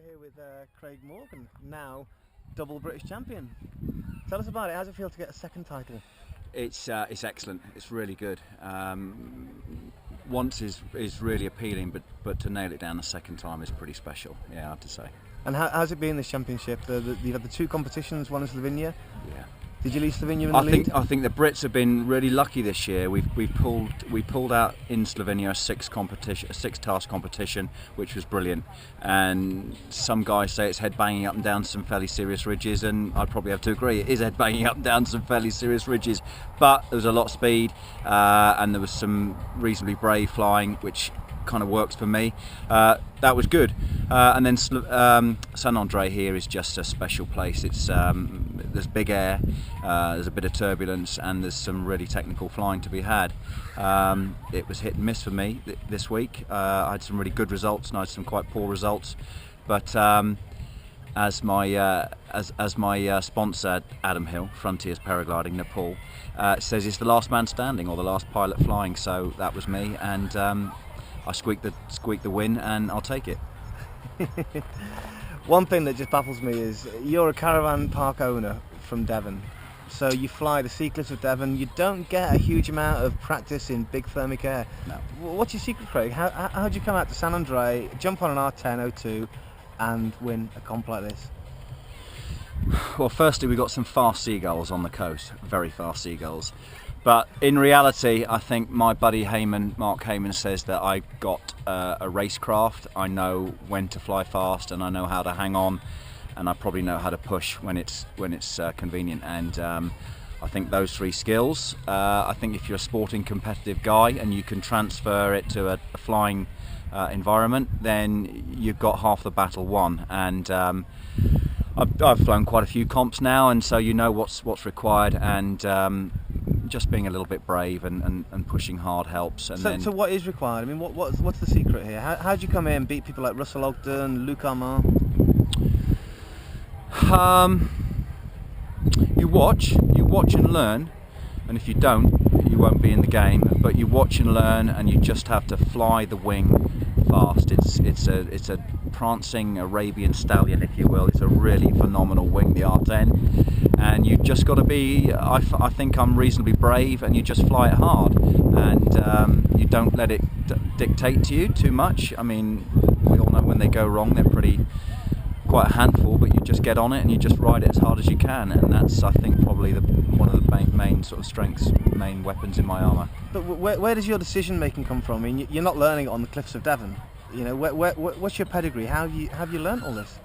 We're here with Craig Morgan, now double British champion. Tell us about it. How does it feel to get a second title? It's excellent. It's really good. Once is really appealing, but to nail it down the second time is pretty special. Yeah, I have to say. And how's it been, this championship? You've had the two competitions, one in Slovenia. Yeah. Did you leave Slovenia in the lead? I think the Brits have been really lucky this year. We pulled out in Slovenia a six-task competition, which was brilliant. And some guys say it's head banging up and down some fairly serious ridges, and I'd probably have to agree. It is head banging up and down some fairly serious ridges, but there was a lot of speed, and there was some reasonably brave flying, which kind of works for me. That was good. And then San Andre here is just a special place. It's there's big air, there's a bit of turbulence, and there's some really technical flying to be had. It was hit and miss for me this week. I had some really good results and I had some quite poor results, but as my sponsor Adam Hill, Frontiers Paragliding Nepal, says, it's the last man standing or the last pilot flying. So that was me, and I squeaked the win, and I'll take it. One thing that just baffles me is you're a caravan park owner from Devon, so you fly the Sea Cliffs of Devon. You don't get a huge amount of practice in big thermic air. No. What's your secret, Craig? How did you come out to San Andre, jump on an R10.2 and win a comp like this? Well, firstly, we got some fast seagulls on the coast, very fast seagulls. But in reality, I think my buddy Mark Heyman, says that I got a racecraft. I know when to fly fast, and I know how to hang on, and I probably know how to push when it's convenient. And I think those three skills. I think if you're a sporting, competitive guy and you can transfer it to a flying environment, then you've got half the battle won. And I've flown quite a few comps now, and so you know what's required, and just being a little bit brave and pushing hard helps. And so what is required? I mean, what's the secret here? How do you come in and beat people like Russell Ogden, Luke Armand? You watch and learn, and if you don't, you won't be in the game. But you watch and learn, and you just have to fly the wing fast. It's a prancing Arabian stallion, if you will. It's a really phenomenal wing, the R10, and you just got to be. I think I'm reasonably brave, and you just fly it hard, and you don't let it dictate to you too much. I mean, we all know when they go wrong, they're quite a handful, but you just get on it and you just ride it as hard as you can, and that's, I think, probably one of the main sort of strengths, main weapons in my armour. But where does your decision making come from? I mean, you're not learning it on the cliffs of Devon. You know, what's your pedigree? How have you learnt all this?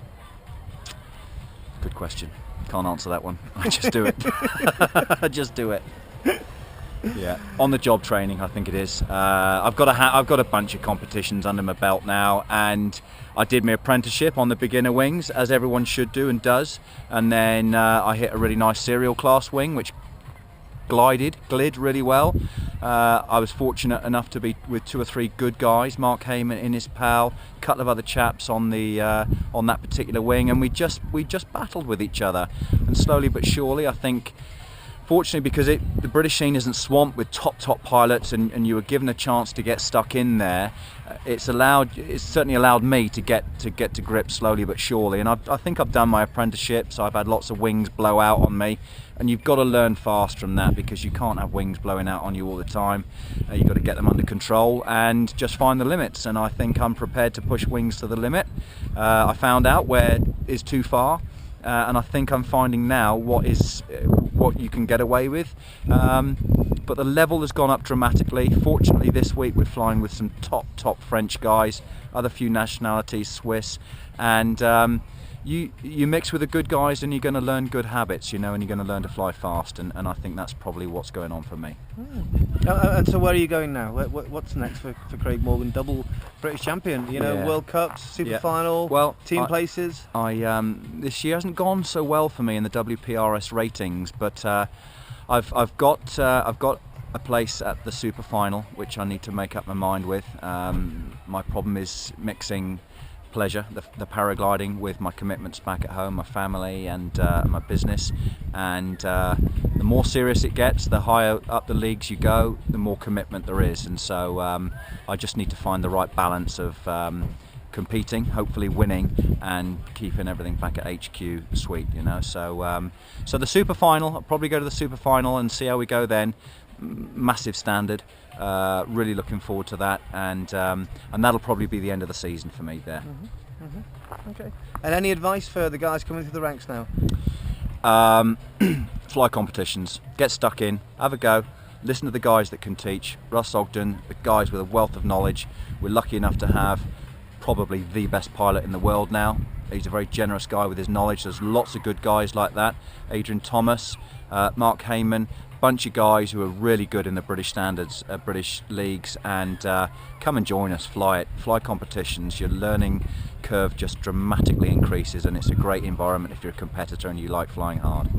Good question. Can't answer that one. I just do it. I just do it. Yeah, on the job training, I think it is. I've got a bunch of competitions under my belt now, and I did my apprenticeship on the beginner wings, as everyone should do and does, and then I hit a really nice serial class wing, which glid really well. I was fortunate enough to be with two or three good guys, Mark Heyman in his pal, a couple of other chaps on that particular wing, and we just battled with each other, and slowly but surely, I think, fortunately, because the British scene isn't swamped with top pilots, and you were given a chance to get stuck in there, it's certainly allowed me to get to grips slowly but surely. And I think I've done my apprenticeship, so I've had lots of wings blow out on me, and you've got to learn fast from that, because you can't have wings blowing out on you all the time. You've got to get them under control and just find the limits, and I think I'm prepared to push wings to the limit. I found out where is too far, and I think I'm finding now what you can get away with. But the level has gone up dramatically. Fortunately, this week we're flying with some top French guys, other few nationalities, Swiss, and you mix with the good guys, and you're going to learn good habits, and you're going to learn to fly fast, and I think that's probably what's going on for me. And so where are you going now? What's next for Craig Morgan, double British champion? World Cups, Super Final, team places? This year hasn't gone so well for me in the WPRS ratings, but I've got a place at the Super Final, which I need to make up my mind with. My problem is mixing pleasure, the paragliding, with my commitments back at home, my family and my business, and the more serious it gets, the higher up the leagues you go, the more commitment there is, and so I just need to find the right balance of competing, hopefully winning, and keeping everything back at HQ sweet, you know. So so the super final, I'll probably go to the super final and see how we go then. Massive standard, really looking forward to that, and that'll probably be the end of the season for me there. Okay. And any advice for the guys coming through the ranks now? Fly competitions, get stuck in, have a go, listen to the guys that can teach. Russ Ogden, the guys with a wealth of knowledge. We're lucky enough to have probably the best pilot in the world now. He's a very generous guy with his knowledge. There's lots of good guys like that. Adrian Thomas, Mark Heyman, bunch of guys who are really good in the British standards, British leagues, and come and join us, fly competitions. Your learning curve just dramatically increases, and it's a great environment if you're a competitor and you like flying hard.